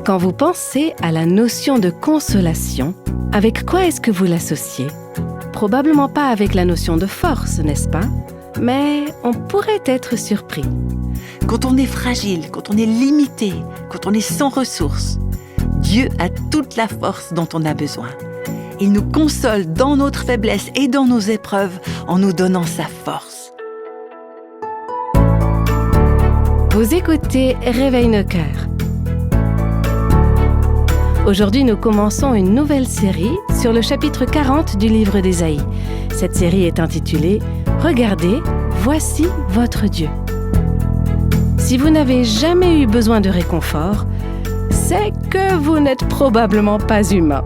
Quand vous pensez à la notion de consolation, avec quoi est-ce que vous l'associez ? Probablement pas avec la notion de force, n'est-ce pas ? Mais on pourrait être surpris. Quand on est fragile, quand on est limité, quand on est sans ressources, Dieu a toute la force dont on a besoin. Il nous console dans notre faiblesse et dans nos épreuves en nous donnant sa force. Vous écoutez Réveille nos cœurs. Aujourd'hui, nous commençons une nouvelle série sur le chapitre 40 du livre d'Ésaïe. Cette série est intitulée « Regardez, voici votre Dieu ». Si vous n'avez jamais eu besoin de réconfort, c'est que vous n'êtes probablement pas humain.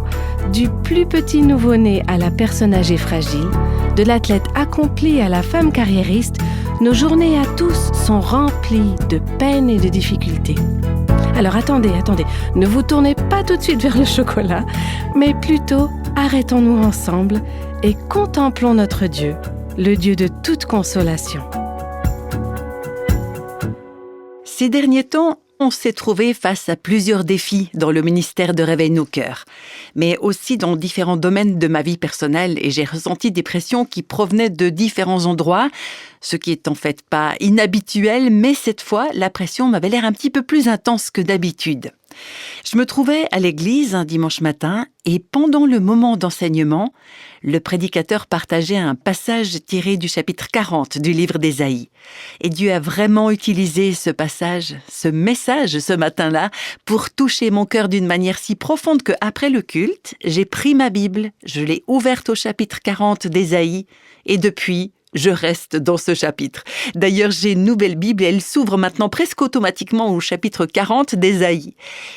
Du plus petit nouveau-né à la personne âgée fragile, de l'athlète accompli à la femme carriériste, nos journées à tous sont remplies de peines et de difficultés. Alors attendez, ne vous tournez pas tout de suite vers le chocolat, mais plutôt arrêtons-nous ensemble et contemplons notre Dieu, le Dieu de toute consolation. Ces derniers temps, on s'est trouvé face à plusieurs défis dans le ministère de Réveille nos cœurs, mais aussi dans différents domaines de ma vie personnelle, et j'ai ressenti des pressions qui provenaient de différents endroits, ce qui est en fait pas inhabituel, mais cette fois, la pression m'avait l'air un petit peu plus intense que d'habitude. Je me trouvais à l'église un dimanche matin et pendant le moment d'enseignement, le prédicateur partageait un passage tiré du chapitre 40 du livre d'Ésaïe. Et Dieu a vraiment utilisé ce passage, ce message ce matin-là, pour toucher mon cœur d'une manière si profonde qu'après le culte, j'ai pris ma Bible, je l'ai ouverte au chapitre 40 d'Ésaïe et depuis, je reste dans ce chapitre. D'ailleurs, j'ai une nouvelle Bible et elle s'ouvre maintenant presque automatiquement au chapitre 40 d'Ésaïe.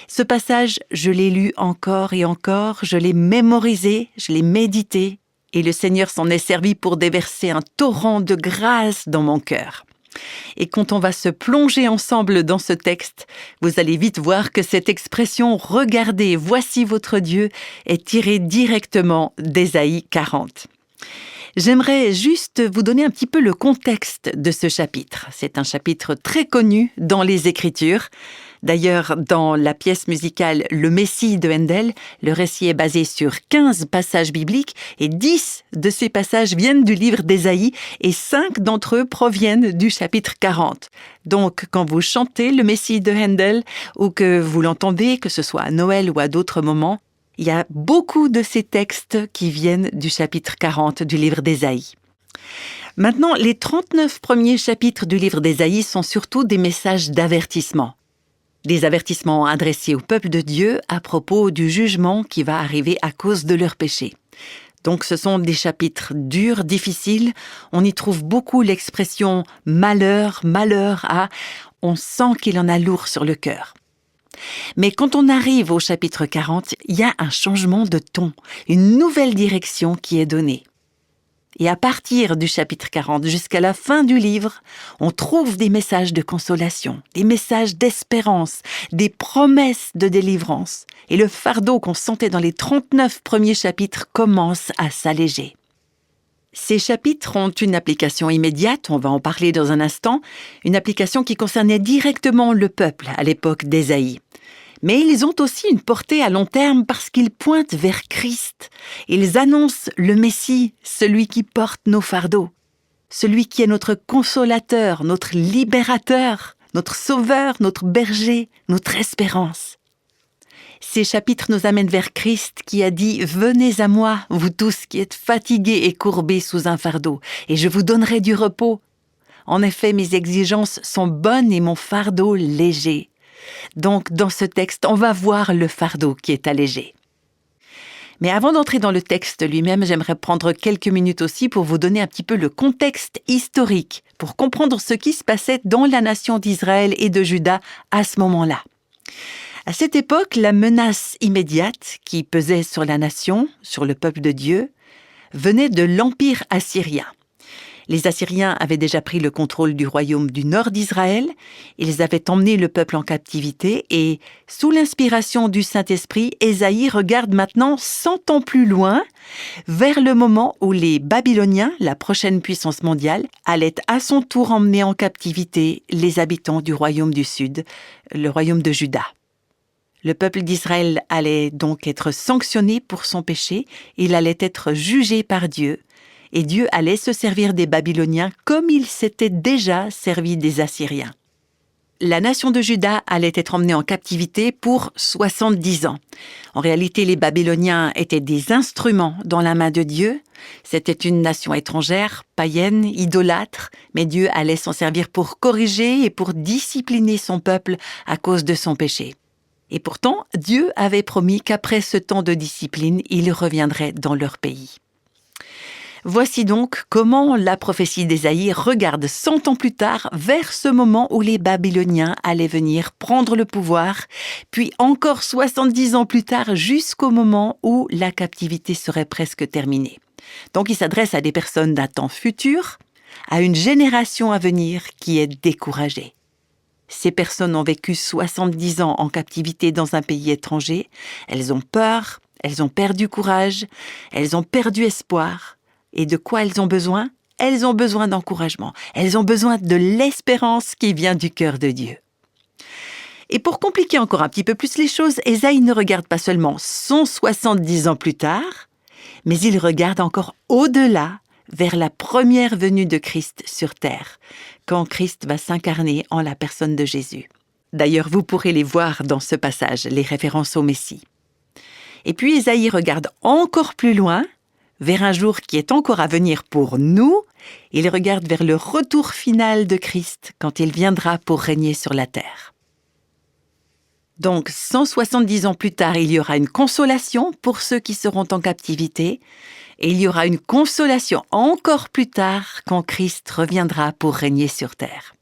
Ce passage, je l'ai lu encore et encore, je l'ai mémorisé, je l'ai médité et le Seigneur s'en est servi pour déverser un torrent de grâce dans mon cœur. Et quand on va se plonger ensemble dans ce texte, vous allez vite voir que cette expression « Regardez, voici votre Dieu » est tirée directement d'Ésaïe 40. J'aimerais juste vous donner un petit peu le contexte de ce chapitre. C'est un chapitre très connu dans les Écritures. D'ailleurs, dans la pièce musicale Le Messie de Handel, le récit est basé sur 15 passages bibliques et 10 de ces passages viennent du livre d'Ésaïe et 5 d'entre eux proviennent du chapitre 40. Donc, quand vous chantez Le Messie de Handel ou que vous l'entendez, que ce soit à Noël ou à d'autres moments, il y a beaucoup de ces textes qui viennent du chapitre 40 du livre d'Ésaïe. Maintenant, les 39 premiers chapitres du livre d'Ésaïe sont surtout des messages d'avertissement. Des avertissements adressés au peuple de Dieu à propos du jugement qui va arriver à cause de leurs péchés. Donc ce sont des chapitres durs, difficiles. On y trouve beaucoup l'expression « malheur »,« malheur à ». On sent qu'il en a lourd sur le cœur. Mais quand on arrive au chapitre 40, il y a un changement de ton, une nouvelle direction qui est donnée. Et à partir du chapitre 40 jusqu'à la fin du livre, on trouve des messages de consolation, des messages d'espérance, des promesses de délivrance. Et le fardeau qu'on sentait dans les 39 premiers chapitres commence à s'alléger. Ces chapitres ont une application immédiate, on va en parler dans un instant, une application qui concernait directement le peuple à l'époque d'Ésaïe. Mais ils ont aussi une portée à long terme parce qu'ils pointent vers Christ. Ils annoncent le Messie, celui qui porte nos fardeaux, celui qui est notre consolateur, notre libérateur, notre sauveur, notre berger, notre espérance. Ces chapitres nous amènent vers Christ qui a dit « Venez à moi, vous tous qui êtes fatigués et courbés sous un fardeau, et je vous donnerai du repos. En effet, mes exigences sont bonnes et mon fardeau léger. » Donc, dans ce texte, on va voir le fardeau qui est allégé. Mais avant d'entrer dans le texte lui-même, j'aimerais prendre quelques minutes aussi pour vous donner un petit peu le contexte historique, pour comprendre ce qui se passait dans la nation d'Israël et de Juda à ce moment-là. À cette époque, la menace immédiate qui pesait sur la nation, sur le peuple de Dieu, venait de l'Empire assyrien. Les Assyriens avaient déjà pris le contrôle du royaume du nord d'Israël, ils avaient emmené le peuple en captivité et, sous l'inspiration du Saint-Esprit, Ésaïe regarde maintenant 100 ans plus loin, vers le moment où les Babyloniens, la prochaine puissance mondiale, allaient à son tour emmener en captivité les habitants du royaume du sud, le royaume de Juda. Le peuple d'Israël allait donc être sanctionné pour son péché, il allait être jugé par Dieu, et Dieu allait se servir des Babyloniens comme il s'était déjà servi des Assyriens. La nation de Juda allait être emmenée en captivité pour 70 ans. En réalité, les Babyloniens étaient des instruments dans la main de Dieu. C'était une nation étrangère, païenne, idolâtre, mais Dieu allait s'en servir pour corriger et pour discipliner son peuple à cause de son péché. Et pourtant, Dieu avait promis qu'après ce temps de discipline, ils reviendraient dans leur pays. Voici donc comment la prophétie d'Ésaïe regarde 100 ans plus tard vers ce moment où les Babyloniens allaient venir prendre le pouvoir, puis encore 70 ans plus tard jusqu'au moment où la captivité serait presque terminée. Donc il s'adresse à des personnes d'un temps futur, à une génération à venir qui est découragée. Ces personnes ont vécu 70 ans en captivité dans un pays étranger, elles ont peur, elles ont perdu courage, elles ont perdu espoir. Et de quoi elles ont besoin ? Elles ont besoin d'encouragement. Elles ont besoin de l'espérance qui vient du cœur de Dieu. Et pour compliquer encore un petit peu plus les choses, Ésaïe ne regarde pas seulement 170 ans plus tard, mais il regarde encore au-delà, vers la première venue de Christ sur terre, quand Christ va s'incarner en la personne de Jésus. D'ailleurs, vous pourrez les voir dans ce passage, les références au Messie. Et puis Ésaïe regarde encore plus loin, vers un jour qui est encore à venir pour nous, il regarde vers le retour final de Christ quand il viendra pour régner sur la terre. Donc, 170 ans plus tard, il y aura une consolation pour ceux qui seront en captivité, et il y aura une consolation encore plus tard quand Christ reviendra pour régner sur terre.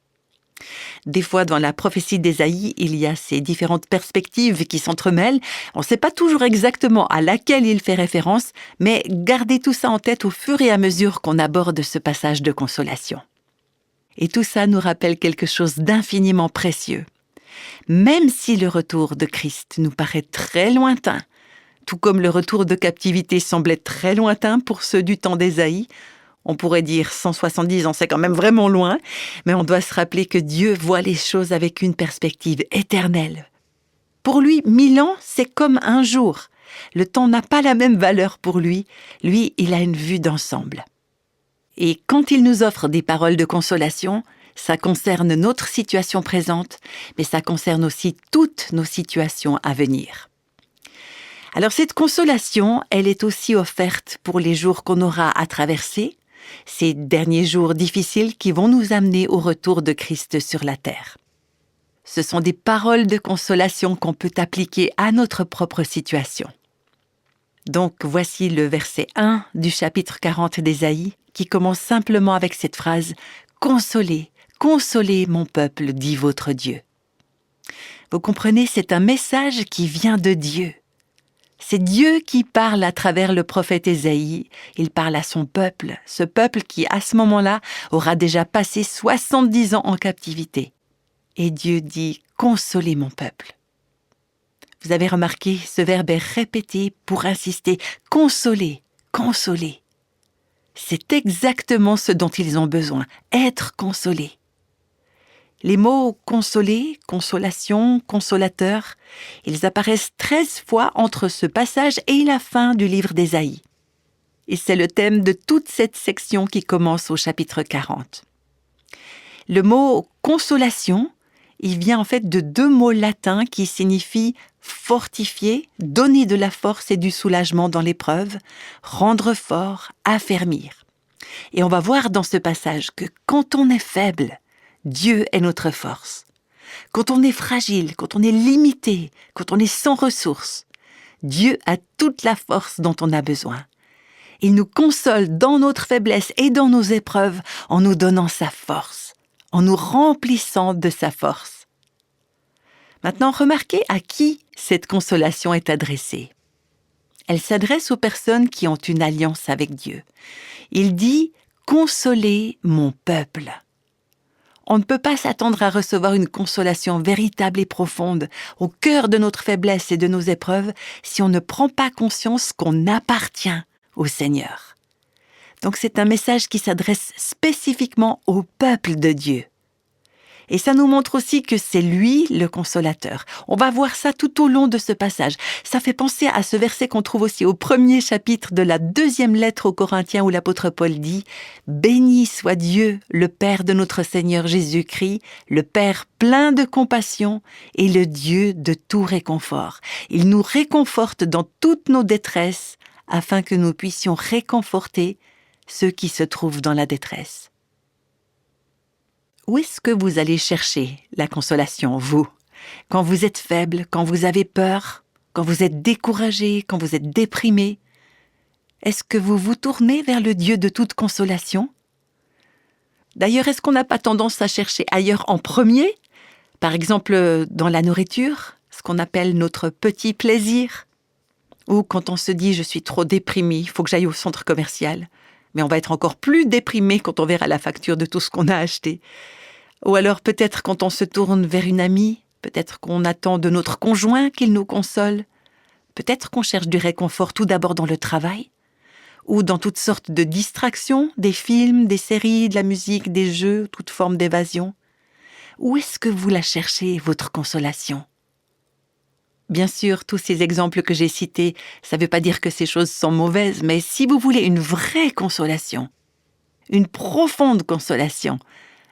Des fois, dans la prophétie d'Ésaïe, il y a ces différentes perspectives qui s'entremêlent. On ne sait pas toujours exactement à laquelle il fait référence, mais gardez tout ça en tête au fur et à mesure qu'on aborde ce passage de consolation. Et tout ça nous rappelle quelque chose d'infiniment précieux. Même si le retour de Christ nous paraît très lointain, tout comme le retour de captivité semblait très lointain pour ceux du temps d'Ésaïe, on pourrait dire 170 ans, c'est quand même vraiment loin, mais on doit se rappeler que Dieu voit les choses avec une perspective éternelle. Pour lui, 1000 ans, c'est comme un jour. Le temps n'a pas la même valeur pour lui. Lui, il a une vue d'ensemble. Et quand il nous offre des paroles de consolation, ça concerne notre situation présente, mais ça concerne aussi toutes nos situations à venir. Alors cette consolation, elle est aussi offerte pour les jours qu'on aura à traverser, ces derniers jours difficiles qui vont nous amener au retour de Christ sur la terre. Ce sont des paroles de consolation qu'on peut appliquer à notre propre situation. Donc voici le verset 1 du chapitre 40 d'Ésaïe qui commence simplement avec cette phrase « Consolez, consolez mon peuple, dit votre Dieu ». Vous comprenez, c'est un message qui vient de Dieu. C'est Dieu qui parle à travers le prophète Ésaïe. Il parle à son peuple, ce peuple qui, à ce moment-là, aura déjà passé 70 ans en captivité. Et Dieu dit « Consolez mon peuple ». Vous avez remarqué, ce verbe est répété pour insister « Consolez, consolez ». C'est exactement ce dont ils ont besoin, être consolés. Les mots « consoler »,« consolation »,« consolateur », ils apparaissent 13 fois entre ce passage et la fin du livre d'Ésaïe. Et c'est le thème de toute cette section qui commence au chapitre 40. Le mot « consolation », il vient en fait de 2 mots latins qui signifient « fortifier »,« donner de la force et du soulagement dans l'épreuve »,« rendre fort »,« affermir ». Et on va voir dans ce passage que quand on est faible, Dieu est notre force. Quand on est fragile, quand on est limité, quand on est sans ressources, Dieu a toute la force dont on a besoin. Il nous console dans notre faiblesse et dans nos épreuves en nous donnant sa force, en nous remplissant de sa force. Maintenant, remarquez à qui cette consolation est adressée. Elle s'adresse aux personnes qui ont une alliance avec Dieu. Il dit « Consolez mon peuple ». On ne peut pas s'attendre à recevoir une consolation véritable et profonde au cœur de notre faiblesse et de nos épreuves si on ne prend pas conscience qu'on appartient au Seigneur. Donc c'est un message qui s'adresse spécifiquement au peuple de Dieu. Et ça nous montre aussi que c'est lui le consolateur. On va voir ça tout au long de ce passage. Ça fait penser à ce verset qu'on trouve aussi au 1er chapitre de la 2e lettre aux Corinthiens où l'apôtre Paul dit « Béni soit Dieu, le Père de notre Seigneur Jésus-Christ, le Père plein de compassion et le Dieu de tout réconfort. Il nous réconforte dans toutes nos détresses afin que nous puissions réconforter ceux qui se trouvent dans la détresse. » Où est-ce que vous allez chercher la consolation, vous? Quand vous êtes faible, quand vous avez peur, quand vous êtes découragé, quand vous êtes déprimé? Est-ce que vous vous tournez vers le Dieu de toute consolation? D'ailleurs, est-ce qu'on n'a pas tendance à chercher ailleurs en premier? Par exemple, dans la nourriture, ce qu'on appelle notre petit plaisir. Ou quand on se dit « je suis trop déprimé, il faut que j'aille au centre commercial ». Mais on va être encore plus déprimé quand on verra la facture de tout ce qu'on a acheté. Ou alors peut-être quand on se tourne vers une amie, peut-être qu'on attend de notre conjoint qu'il nous console, peut-être qu'on cherche du réconfort tout d'abord dans le travail, ou dans toutes sortes de distractions, des films, des séries, de la musique, des jeux, toute forme d'évasion. Où est-ce que vous la cherchez, votre consolation? Bien sûr, tous ces exemples que j'ai cités, ça ne veut pas dire que ces choses sont mauvaises, mais si vous voulez une vraie consolation, une profonde consolation,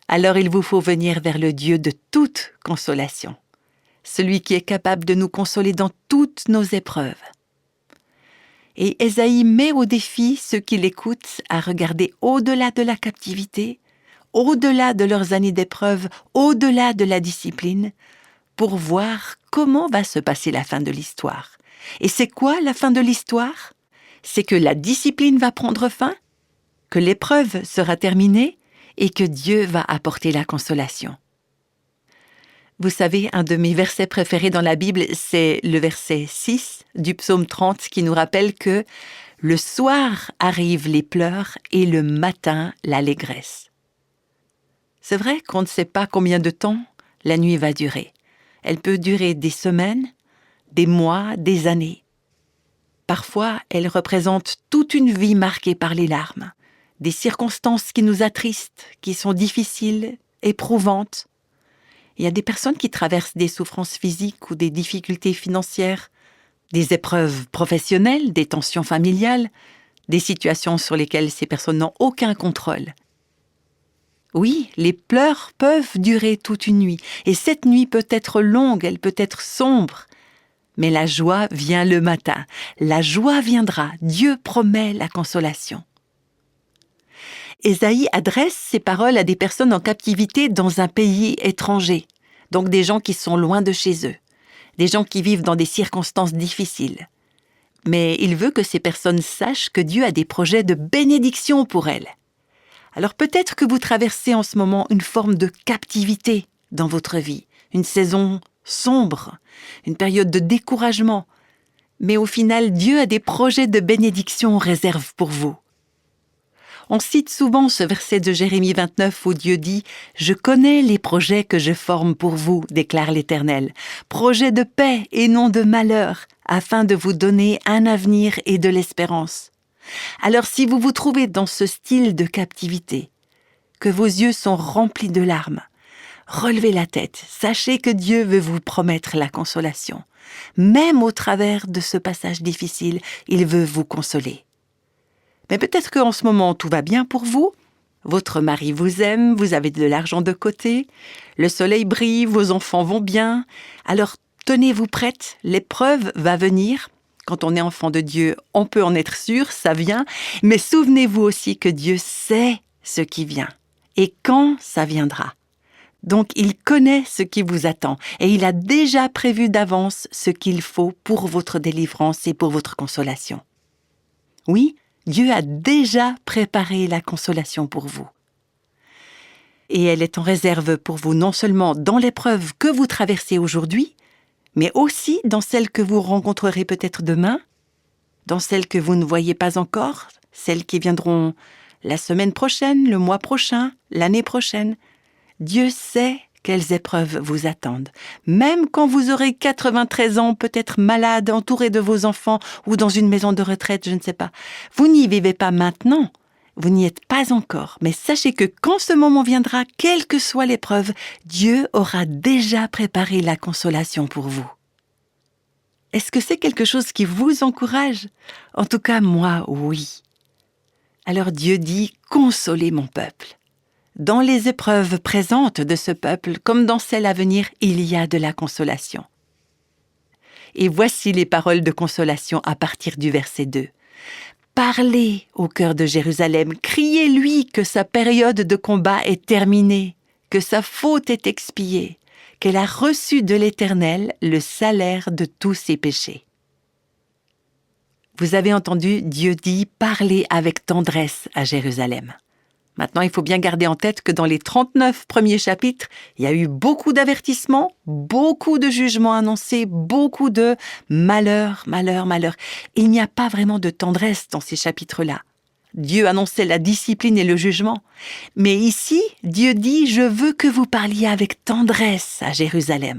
alors il vous faut venir vers le Dieu de toute consolation, celui qui est capable de nous consoler dans toutes nos épreuves. Et Ésaïe met au défi ceux qui l'écoutent à regarder au-delà de la captivité, au-delà de leurs années d'épreuve, au-delà de la discipline, pour voir comment va se passer la fin de l'histoire. Et c'est quoi la fin de l'histoire? C'est que la discipline va prendre fin, que l'épreuve sera terminée et que Dieu va apporter la consolation. Vous savez, un de mes versets préférés dans la Bible, c'est le verset 6 du psaume 30 qui nous rappelle que « Le soir arrivent les pleurs et le matin l'allégresse ». C'est vrai qu'on ne sait pas combien de temps la nuit va durer. Elle peut durer des semaines, des mois, des années. Parfois, elle représente toute une vie marquée par les larmes, des circonstances qui nous attristent, qui sont difficiles, éprouvantes. Il y a des personnes qui traversent des souffrances physiques ou des difficultés financières, des épreuves professionnelles, des tensions familiales, des situations sur lesquelles ces personnes n'ont aucun contrôle. Oui, les pleurs peuvent durer toute une nuit, et cette nuit peut être longue, elle peut être sombre. Mais la joie vient le matin, la joie viendra, Dieu promet la consolation. Ésaïe adresse ces paroles à des personnes en captivité dans un pays étranger, donc des gens qui sont loin de chez eux, des gens qui vivent dans des circonstances difficiles. Mais il veut que ces personnes sachent que Dieu a des projets de bénédiction pour elles. Alors peut-être que vous traversez en ce moment une forme de captivité dans votre vie, une saison sombre, une période de découragement. Mais au final, Dieu a des projets de bénédiction en réserve pour vous. On cite souvent ce verset de Jérémie 29 où Dieu dit « Je connais les projets que je forme pour vous, déclare l'Éternel, projets de paix et non de malheur, afin de vous donner un avenir et de l'espérance. » Alors si vous vous trouvez dans ce style de captivité, que vos yeux sont remplis de larmes, relevez la tête, sachez que Dieu veut vous promettre la consolation. Même au travers de ce passage difficile, il veut vous consoler. Mais peut-être qu'en ce moment tout va bien pour vous, votre mari vous aime, vous avez de l'argent de côté, le soleil brille, vos enfants vont bien, alors tenez-vous prête, l'épreuve va venir. Quand on est enfant de Dieu, on peut en être sûr, ça vient. Mais souvenez-vous aussi que Dieu sait ce qui vient et quand ça viendra. Donc, il connaît ce qui vous attend et il a déjà prévu d'avance ce qu'il faut pour votre délivrance et pour votre consolation. Oui, Dieu a déjà préparé la consolation pour vous. Et elle est en réserve pour vous non seulement dans l'épreuve que vous traversez aujourd'hui, mais aussi dans celles que vous rencontrerez peut-être demain, dans celles que vous ne voyez pas encore, celles qui viendront la semaine prochaine, le mois prochain, l'année prochaine. Dieu sait quelles épreuves vous attendent. Même quand vous aurez 93 ans, peut-être malade, entouré de vos enfants ou dans une maison de retraite, je ne sais pas. Vous n'y vivez pas maintenant, Vous n'y êtes pas encore, mais sachez que quand ce moment viendra, quelle que soit l'épreuve, Dieu aura déjà préparé la consolation pour vous. Est-ce que c'est quelque chose qui vous encourage? En tout cas, moi, oui. Alors Dieu dit « Consolez mon peuple ». Dans les épreuves présentes de ce peuple, comme dans celles à venir, il y a de la consolation. Et voici les paroles de consolation à partir du verset 2. Parlez au cœur de Jérusalem, criez-lui que sa période de combat est terminée, que sa faute est expiée, qu'elle a reçu de l'Éternel le salaire de tous ses péchés. Vous avez entendu, Dieu dit « Parlez avec tendresse à Jérusalem ». Maintenant, il faut bien garder en tête que dans les 39 premiers chapitres, il y a eu beaucoup d'avertissements, beaucoup de jugements annoncés, beaucoup de malheur, malheur, malheur. Il n'y a pas vraiment de tendresse dans ces chapitres-là. Dieu annonçait la discipline et le jugement. Mais ici, Dieu dit « Je veux que vous parliez avec tendresse à Jérusalem ».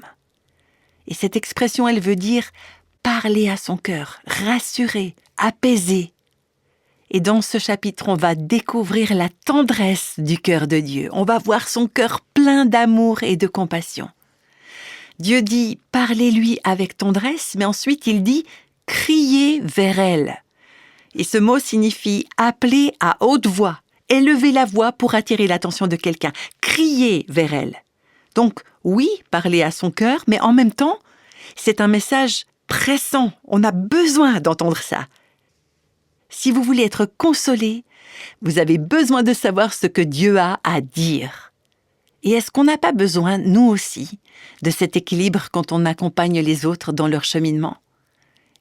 Et cette expression, elle veut dire « parler à son cœur, rassurer, apaiser ». Et dans ce chapitre, on va découvrir la tendresse du cœur de Dieu. On va voir son cœur plein d'amour et de compassion. Dieu dit « Parlez-lui avec tendresse », mais ensuite il dit « Criez vers elle ». Et ce mot signifie « appeler à haute voix », élever la voix pour attirer l'attention de quelqu'un, crier vers elle. Donc oui, parler à son cœur, mais en même temps, c'est un message pressant. On a besoin d'entendre ça. Si vous voulez être consolé, vous avez besoin de savoir ce que Dieu a à dire. Et est-ce qu'on n'a pas besoin, nous aussi, de cet équilibre quand on accompagne les autres dans leur cheminement?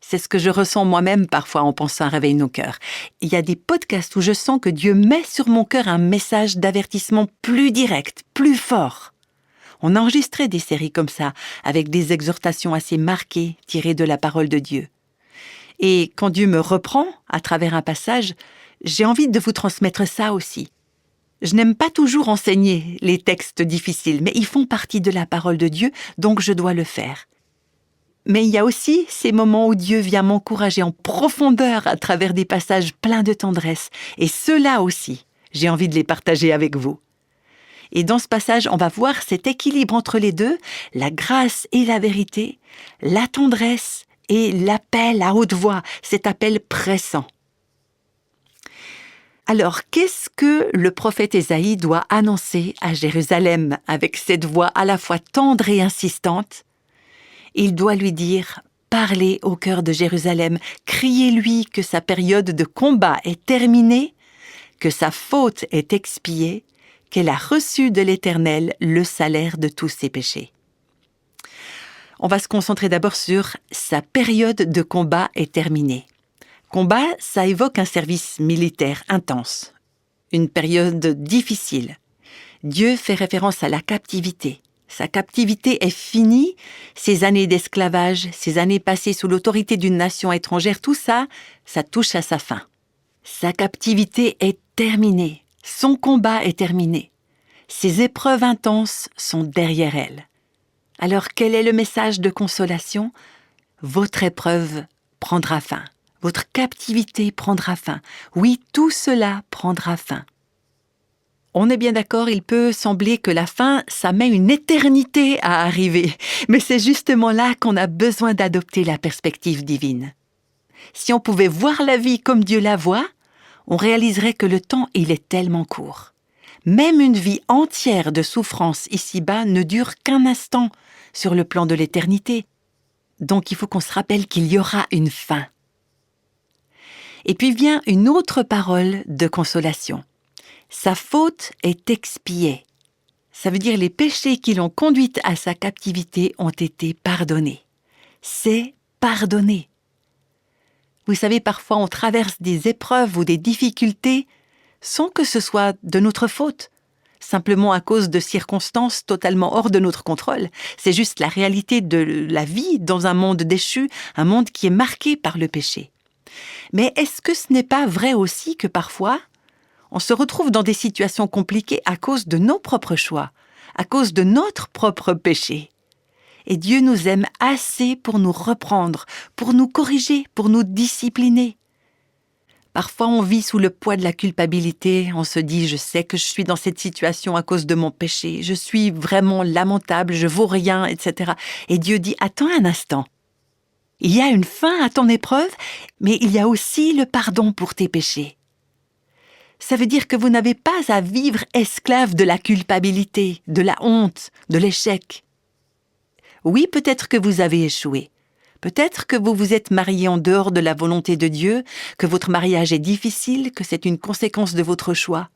C'est ce que je ressens moi-même parfois en pensant à Réveille nos cœurs. Il y a des podcasts où je sens que Dieu met sur mon cœur un message d'avertissement plus direct, plus fort. On a enregistré des séries comme ça, avec des exhortations assez marquées tirées de la parole de Dieu. Et quand Dieu me reprend à travers un passage, j'ai envie de vous transmettre ça aussi. Je n'aime pas toujours enseigner les textes difficiles, mais ils font partie de la parole de Dieu, donc je dois le faire. Mais il y a aussi ces moments où Dieu vient m'encourager en profondeur à travers des passages pleins de tendresse. Et ceux-là aussi, j'ai envie de les partager avec vous. Et dans ce passage, on va voir cet équilibre entre les deux, la grâce et la vérité, la tendresse et l'appel à haute voix, cet appel pressant. Alors, qu'est-ce que le prophète Ésaïe doit annoncer à Jérusalem avec cette voix à la fois tendre et insistante? Il doit lui dire « Parlez au cœur de Jérusalem, criez-lui que sa période de combat est terminée, que sa faute est expiée, qu'elle a reçu de l'Éternel le salaire de tous ses péchés. » On va se concentrer d'abord sur sa période de combat est terminée. Combat, ça évoque un service militaire intense, une période difficile. Dieu fait référence à la captivité. Sa captivité est finie, ses années d'esclavage, ses années passées sous l'autorité d'une nation étrangère, tout ça, ça touche à sa fin. Sa captivité est terminée, son combat est terminé. Ses épreuves intenses sont derrière elle. Alors, quel est le message de consolation? Votre épreuve prendra fin. Votre captivité prendra fin. Oui, tout cela prendra fin. On est bien d'accord, il peut sembler que la fin, ça met une éternité à arriver. Mais c'est justement là qu'on a besoin d'adopter la perspective divine. Si on pouvait voir la vie comme Dieu la voit, on réaliserait que le temps, il est tellement court. Même une vie entière de souffrance ici-bas ne dure qu'un instant sur le plan de l'éternité. Donc il faut qu'on se rappelle qu'il y aura une fin. Et puis vient une autre parole de consolation. Sa faute est expiée. Ça veut dire les péchés qui l'ont conduite à sa captivité ont été pardonnés. C'est pardonné. Vous savez, parfois on traverse des épreuves ou des difficultés sans que ce soit de notre faute, simplement à cause de circonstances totalement hors de notre contrôle. C'est juste la réalité de la vie dans un monde déchu, un monde qui est marqué par le péché. Mais est-ce que ce n'est pas vrai aussi que parfois, on se retrouve dans des situations compliquées à cause de nos propres choix, à cause de notre propre péché? Et Dieu nous aime assez pour nous reprendre, pour nous corriger, pour nous discipliner. Parfois, on vit sous le poids de la culpabilité. On se dit, je sais que je suis dans cette situation à cause de mon péché. Je suis vraiment lamentable, je vaux rien, etc. Et Dieu dit, attends un instant. Il y a une fin à ton épreuve, mais il y a aussi le pardon pour tes péchés. Ça veut dire que vous n'avez pas à vivre esclave de la culpabilité, de la honte, de l'échec. Oui, peut-être que vous avez échoué. Peut-être que vous vous êtes marié en dehors de la volonté de Dieu, que votre mariage est difficile, que c'est une conséquence de votre choix.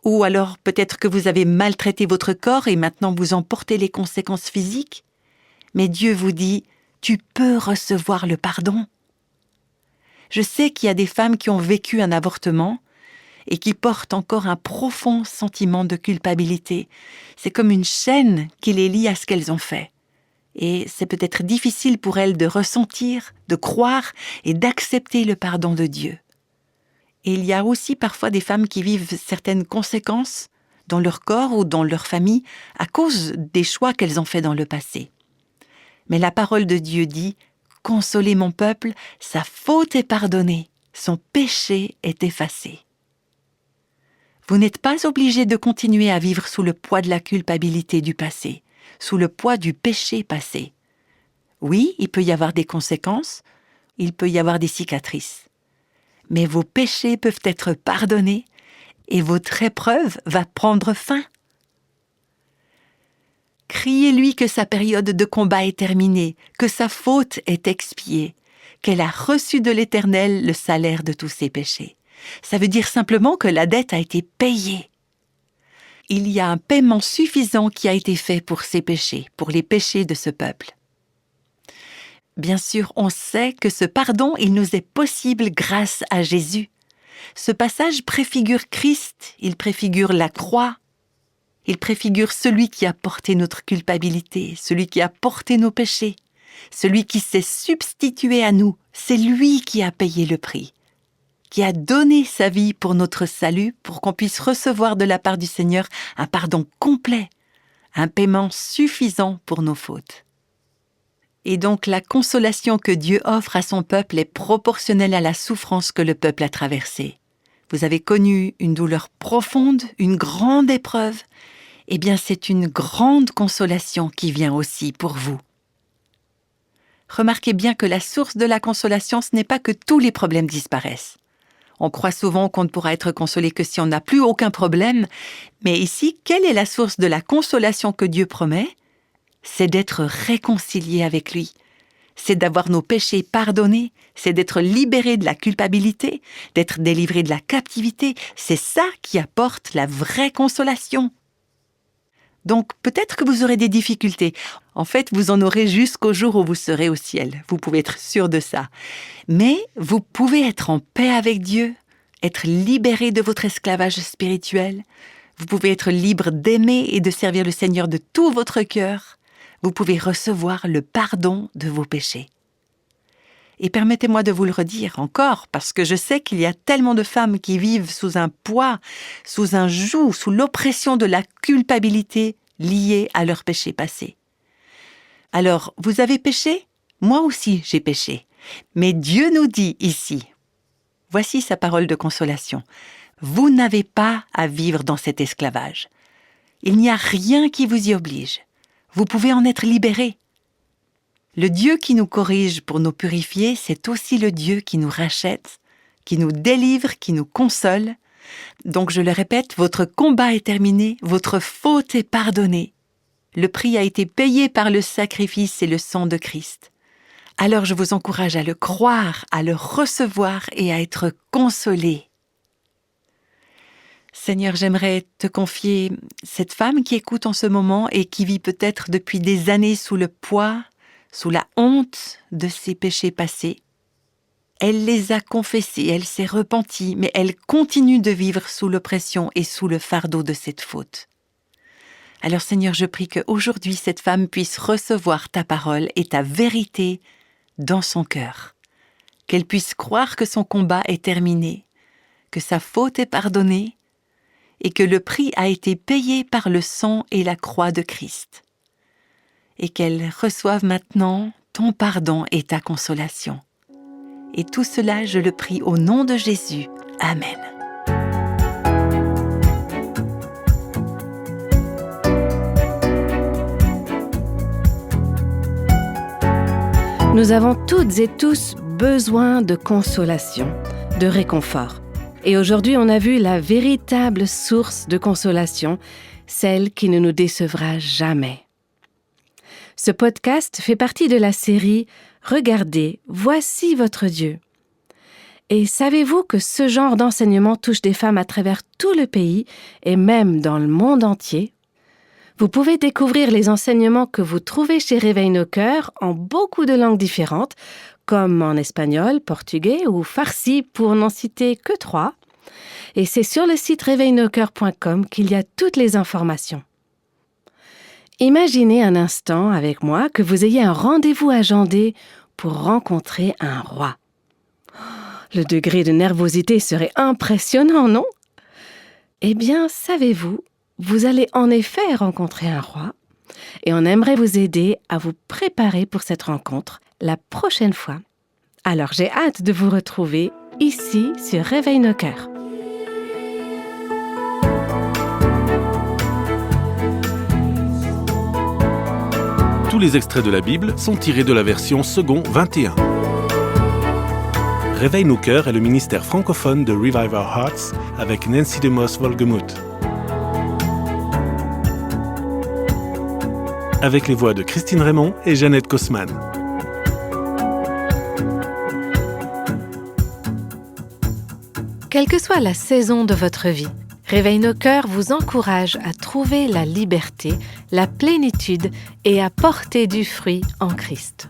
Ou alors peut-être que vous avez maltraité votre corps et maintenant vous en portez les conséquences physiques. Mais Dieu vous dit, tu peux recevoir le pardon. Je sais qu'il y a des femmes qui ont vécu un avortement et qui portent encore un profond sentiment de culpabilité. C'est comme une chaîne qui les lie à ce qu'elles ont fait. Et c'est peut-être difficile pour elles de ressentir, de croire et d'accepter le pardon de Dieu. Et il y a aussi parfois des femmes qui vivent certaines conséquences dans leur corps ou dans leur famille à cause des choix qu'elles ont faits dans le passé. Mais la parole de Dieu dit « Consolez mon peuple, sa faute est pardonnée, son péché est effacé. » Vous n'êtes pas obligé de continuer à vivre sous le poids de la culpabilité du passé, sous le poids du péché passé. Oui, il peut y avoir des conséquences, il peut y avoir des cicatrices. Mais vos péchés peuvent être pardonnés et votre épreuve va prendre fin. Criez-lui que sa période de combat est terminée, que sa faute est expiée, qu'elle a reçu de l'Éternel le salaire de tous ses péchés. Ça veut dire simplement que la dette a été payée. Il y a un paiement suffisant qui a été fait pour ses péchés, pour les péchés de ce peuple. Bien sûr, on sait que ce pardon, il nous est possible grâce à Jésus. Ce passage préfigure Christ, il préfigure la croix, il préfigure celui qui a porté notre culpabilité, celui qui a porté nos péchés, celui qui s'est substitué à nous. C'est lui qui a payé le prix, qui a donné sa vie pour notre salut, pour qu'on puisse recevoir de la part du Seigneur un pardon complet, un paiement suffisant pour nos fautes. Et donc la consolation que Dieu offre à son peuple est proportionnelle à la souffrance que le peuple a traversée. Vous avez connu une douleur profonde, une grande épreuve, eh bien c'est une grande consolation qui vient aussi pour vous. Remarquez bien que la source de la consolation, ce n'est pas que tous les problèmes disparaissent. On croit souvent qu'on ne pourra être consolé que si on n'a plus aucun problème, mais ici, quelle est la source de la consolation que Dieu promet ? C'est d'être réconcilié avec lui, c'est d'avoir nos péchés pardonnés, c'est d'être libéré de la culpabilité, d'être délivré de la captivité. C'est ça qui apporte la vraie consolation. Donc peut-être que vous aurez des difficultés. En fait, vous en aurez jusqu'au jour où vous serez au ciel. Vous pouvez être sûr de ça. Mais vous pouvez être en paix avec Dieu, être libéré de votre esclavage spirituel. Vous pouvez être libre d'aimer et de servir le Seigneur de tout votre cœur. Vous pouvez recevoir le pardon de vos péchés. Et permettez-moi de vous le redire encore, parce que je sais qu'il y a tellement de femmes qui vivent sous un poids, sous un joug, sous l'oppression de la culpabilité liée à leur péché passé. Alors, vous avez péché ? Moi aussi, j'ai péché. Mais Dieu nous dit ici, voici sa parole de consolation, vous n'avez pas à vivre dans cet esclavage. Il n'y a rien qui vous y oblige. Vous pouvez en être libéré. Le Dieu qui nous corrige pour nous purifier, c'est aussi le Dieu qui nous rachète, qui nous délivre, qui nous console. Donc je le répète, votre combat est terminé, votre faute est pardonnée. Le prix a été payé par le sacrifice et le sang de Christ. Alors je vous encourage à le croire, à le recevoir et à être consolé. Seigneur, j'aimerais te confier cette femme qui écoute en ce moment et qui vit peut-être depuis des années sous le poids, sous la honte de ses péchés passés. Elle les a confessés, elle s'est repentie, mais elle continue de vivre sous l'oppression et sous le fardeau de cette faute. Alors Seigneur, je prie qu'aujourd'hui cette femme puisse recevoir ta parole et ta vérité dans son cœur, qu'elle puisse croire que son combat est terminé, que sa faute est pardonnée, et que le prix a été payé par le sang et la croix de Christ, et qu'elle reçoive maintenant ton pardon et ta consolation. Et tout cela, je le prie au nom de Jésus. Amen. Nous avons toutes et tous besoin de consolation, de réconfort. Et aujourd'hui, on a vu la véritable source de consolation, celle qui ne nous décevra jamais. Ce podcast fait partie de la série « Regardez, voici votre Dieu ». Et savez-vous que ce genre d'enseignement touche des femmes à travers tout le pays et même dans le monde entier ? Vous pouvez découvrir les enseignements que vous trouvez chez Réveil nos cœurs en beaucoup de langues différentes, comme en espagnol, portugais ou farsi pour n'en citer que 3. Et c'est sur le site réveilnoscoeurs.com qu'il y a toutes les informations. Imaginez un instant avec moi que vous ayez un rendez-vous agendé pour rencontrer un roi. Le degré de nervosité serait impressionnant, non ? Eh bien, savez-vous, vous allez en effet rencontrer un roi et on aimerait vous aider à vous préparer pour cette rencontre la prochaine fois. Alors j'ai hâte de vous retrouver ici sur Réveil nos cœurs. Tous les extraits de la Bible sont tirés de la version second 21. Réveil nos cœurs est le ministère francophone de Revive Our Hearts avec Nancy DeMoss Wolgemuth. Avec les voix de Christine Raymond et Jeannette Kosman. Quelle que soit la saison de votre vie, Réveil nos cœurs vous encourage à trouver la liberté, la plénitude et à porter du fruit en Christ.